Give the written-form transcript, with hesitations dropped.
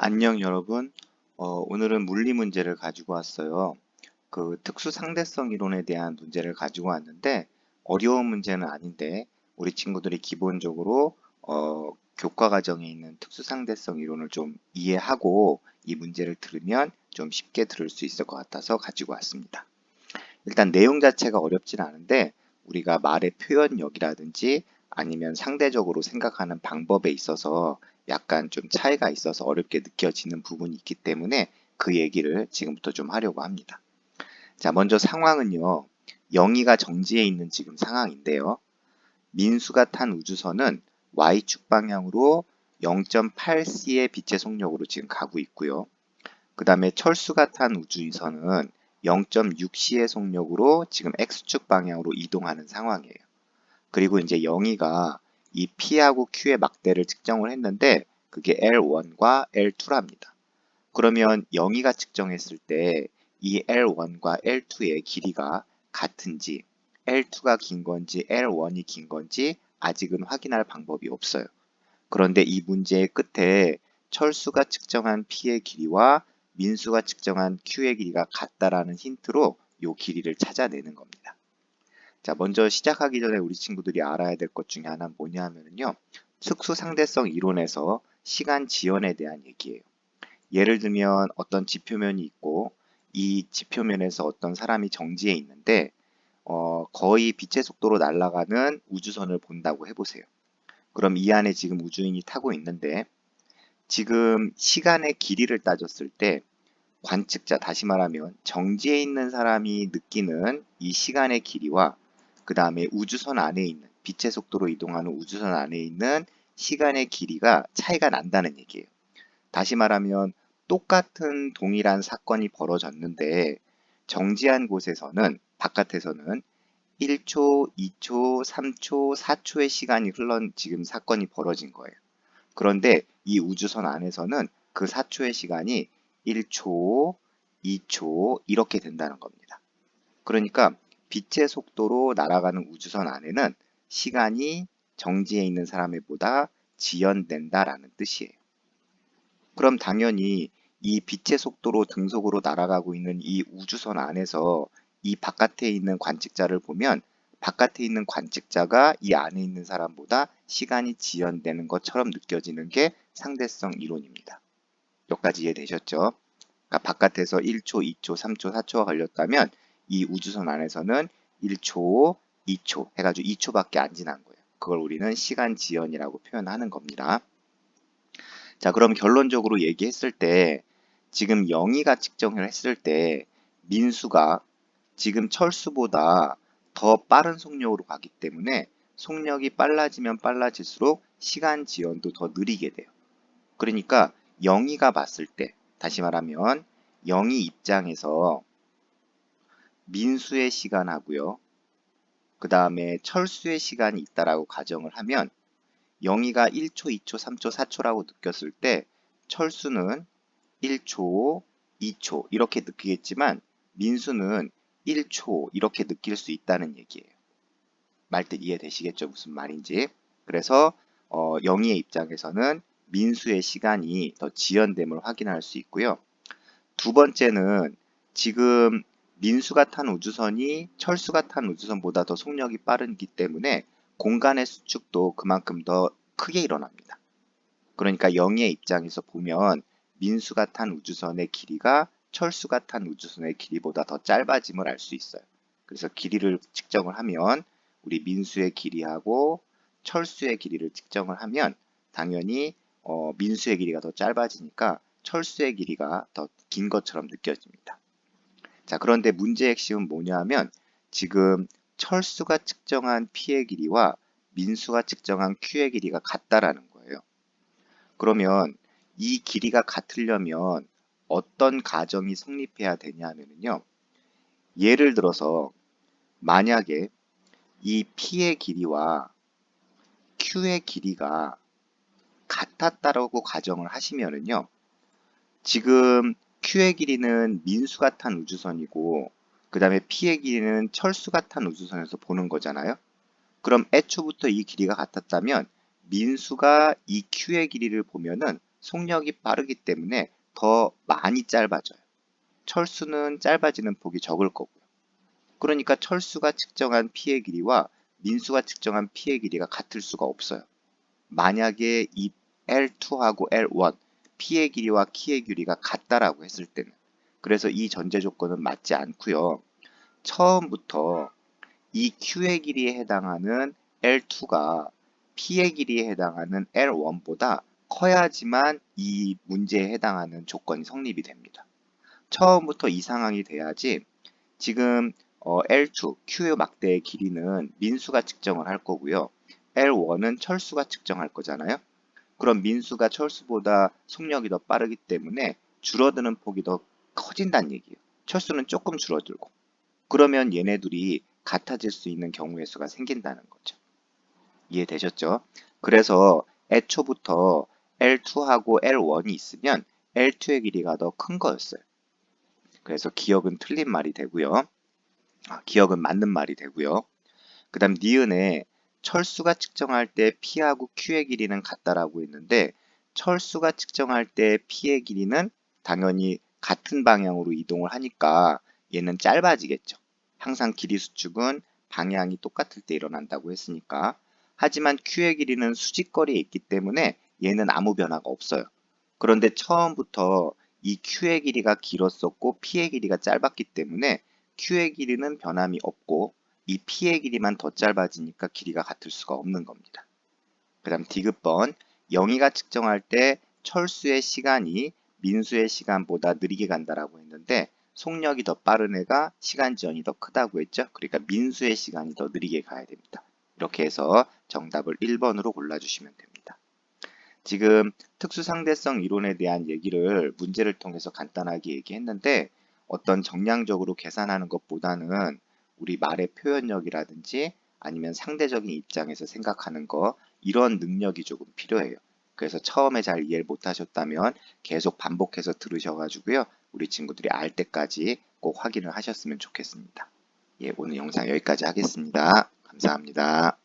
안녕 여러분. 오늘은 물리 문제를 가지고 왔어요. 그 특수 상대성 이론에 대한 문제를 가지고 왔는데 어려운 문제는 아닌데 우리 친구들이 기본적으로 교과 과정에 있는 특수 상대성 이론을 좀 이해하고 이 문제를 들으면 좀 쉽게 들을 수 있을 것 같아서 가지고 왔습니다. 일단 내용 자체가 어렵진 않은데 우리가 말의 표현력이라든지 아니면 상대적으로 생각하는 방법에 있어서 약간 좀 차이가 있어서 어렵게 느껴지는 부분이 있기 때문에 그 얘기를 지금부터 좀 하려고 합니다. 자, 먼저 상황은요. 영희가 정지해 있는 지금 상황인데요. 민수가 탄 우주선은 Y축 방향으로 0.8c의 빛의 속력으로 지금 가고 있고요. 그 다음에 철수가 탄 우주선은 0.6c의 속력으로 지금 X축 방향으로 이동하는 상황이에요. 그리고 이제 영희가 이 P하고 Q의 막대를 측정을 했는데 그게 L1과 L2랍니다. 그러면 영희가 측정했을 때 이 L1과 L2의 길이가 같은지 L2가 긴 건지 L1이 긴 건지 아직은 확인할 방법이 없어요. 그런데 이 문제의 끝에 철수가 측정한 P의 길이와 민수가 측정한 Q의 길이가 같다라는 힌트로 이 길이를 찾아내는 겁니다. 자, 먼저 시작하기 전에 우리 친구들이 알아야 될 것 중에 하나는 뭐냐 하면요. 특수 상대성 이론에서 시간 지연에 대한 얘기예요. 예를 들면 어떤 지표면이 있고 이 지표면에서 어떤 사람이 정지해 있는데 거의 빛의 속도로 날아가는 우주선을 본다고 해보세요. 그럼 이 안에 지금 우주인이 타고 있는데 지금 시간의 길이를 따졌을 때 관측자, 다시 말하면 정지해 있는 사람이 느끼는 이 시간의 길이와 그 다음에 우주선 안에 있는 빛의 속도로 이동하는 우주선 안에 있는 시간의 길이가 차이가 난다는 얘기예요. 다시 말하면 똑같은 동일한 사건이 벌어졌는데 정지한 곳에서는 바깥에서는 1초, 2초, 3초, 4초의 시간이 흘러 지금 사건이 벌어진 거예요. 그런데 이 우주선 안에서는 그 4초의 시간이 1초, 2초 이렇게 된다는 겁니다. 그러니까 빛의 속도로 날아가는 우주선 안에는 시간이 정지해 있는 사람보다 지연된다라는 뜻이에요. 그럼 당연히 이 빛의 속도로 등속으로 날아가고 있는 이 우주선 안에서 이 바깥에 있는 관측자를 보면 바깥에 있는 관측자가 이 안에 있는 사람보다 시간이 지연되는 것처럼 느껴지는 게 상대성 이론입니다. 여기까지 이해되셨죠? 그러니까 바깥에서 1초, 2초, 3초, 4초가 걸렸다면 이 우주선 안에서는 1초, 2초 해가지고 2초밖에 안 지난 거예요. 그걸 우리는 시간 지연이라고 표현하는 겁니다. 자, 그럼 결론적으로 얘기했을 때 지금 영희가 측정을 했을 때 민수가 지금 철수보다 더 빠른 속력으로 가기 때문에 속력이 빨라지면 빨라질수록 시간 지연도 더 느리게 돼요. 그러니까 영희가 봤을 때, 다시 말하면 영희 입장에서 민수의 시간하고요. 그 다음에 철수의 시간이 있다라고 가정을 하면 영희가 1초, 2초, 3초, 4초라고 느꼈을 때 철수는 1초, 2초 이렇게 느끼겠지만 민수는 1초 이렇게 느낄 수 있다는 얘기예요. 말뜻 이해되시겠죠? 무슨 말인지. 그래서 영희의 입장에서는 민수의 시간이 더 지연됨을 확인할 수 있고요. 두 번째는 지금 민수가 탄 우주선이 철수가 탄 우주선보다 더 속력이 빠르기 때문에 공간의 수축도 그만큼 더 크게 일어납니다. 그러니까 영희의 입장에서 보면 민수가 탄 우주선의 길이가 철수가 탄 우주선의 길이보다 더 짧아짐을 알 수 있어요. 그래서 길이를 측정을 하면 우리 민수의 길이하고 철수의 길이를 측정을 하면 당연히 민수의 길이가 더 짧아지니까 철수의 길이가 더 긴 것처럼 느껴집니다. 자, 그런데 문제의 핵심은 뭐냐 하면 지금 철수가 측정한 P의 길이와 민수가 측정한 Q의 길이가 같다라는 거예요. 그러면 이 길이가 같으려면 어떤 가정이 성립해야 되냐 하면요. 예를 들어서 만약에 이 P의 길이와 Q의 길이가 같았다라고 가정을 하시면은요. 지금 Q의 길이는 민수가 탄 우주선이고 그 다음에 P의 길이는 철수가 탄 우주선에서 보는 거잖아요. 그럼 애초부터 이 길이가 같았다면 민수가 이 Q의 길이를 보면은 속력이 빠르기 때문에 더 많이 짧아져요. 철수는 짧아지는 폭이 적을 거고요. 그러니까 철수가 측정한 피의 길이와 민수가 측정한 피의 길이가 같을 수가 없어요. 만약에 이 L2하고 L1, 피의 길이와 키의 길이가 같다라고 했을 때는, 그래서 이 전제 조건은 맞지 않고요. 처음부터 이 Q의 길이에 해당하는 L2가 P의 길이에 해당하는 L1보다 커야지만 이 문제에 해당하는 조건이 성립이 됩니다. 처음부터 이 상황이 돼야지 지금 L2, Q의 막대의 길이는 민수가 측정을 할 거고요. L1은 철수가 측정할 거잖아요. 그럼 민수가 철수보다 속력이 더 빠르기 때문에 줄어드는 폭이 더 커진다는 얘기예요. 철수는 조금 줄어들고. 그러면 얘네들이 같아질 수 있는 경우의 수가 생긴다는 거죠. 이해되셨죠? 그래서 애초부터 L2하고 L1이 있으면 L2의 길이가 더 큰 거였어요. 그래서 기억은 틀린 말이 되고요. 기억은 맞는 말이 되고요. 그 다음 니은에 철수가 측정할 때 P하고 Q의 길이는 같다라고 했는데 철수가 측정할 때 P의 길이는 당연히 같은 방향으로 이동을 하니까 얘는 짧아지겠죠. 항상 길이 수축은 방향이 똑같을 때 일어난다고 했으니까. 하지만 Q의 길이는 수직거리에 있기 때문에 얘는 아무 변화가 없어요. 그런데 처음부터 이 Q의 길이가 길었었고 P의 길이가 짧았기 때문에 Q의 길이는 변함이 없고 이 P의 길이만 더 짧아지니까 길이가 같을 수가 없는 겁니다. 그 다음 디귿번, 영희가 측정할 때 철수의 시간이 민수의 시간보다 느리게 간다라고 했는데 속력이 더 빠른 애가 시간 지연이 더 크다고 했죠. 그러니까 민수의 시간이 더 느리게 가야 됩니다. 이렇게 해서 정답을 1번으로 골라주시면 됩니다. 지금 특수상대성 이론에 대한 얘기를 문제를 통해서 간단하게 얘기했는데 어떤 정량적으로 계산하는 것보다는 우리 말의 표현력이라든지 아니면 상대적인 입장에서 생각하는 거 이런 능력이 조금 필요해요. 그래서 처음에 잘 이해를 못하셨다면 계속 반복해서 들으셔가지고요. 우리 친구들이 알 때까지 꼭 확인을 하셨으면 좋겠습니다. 예, 오늘 영상 여기까지 하겠습니다. 감사합니다.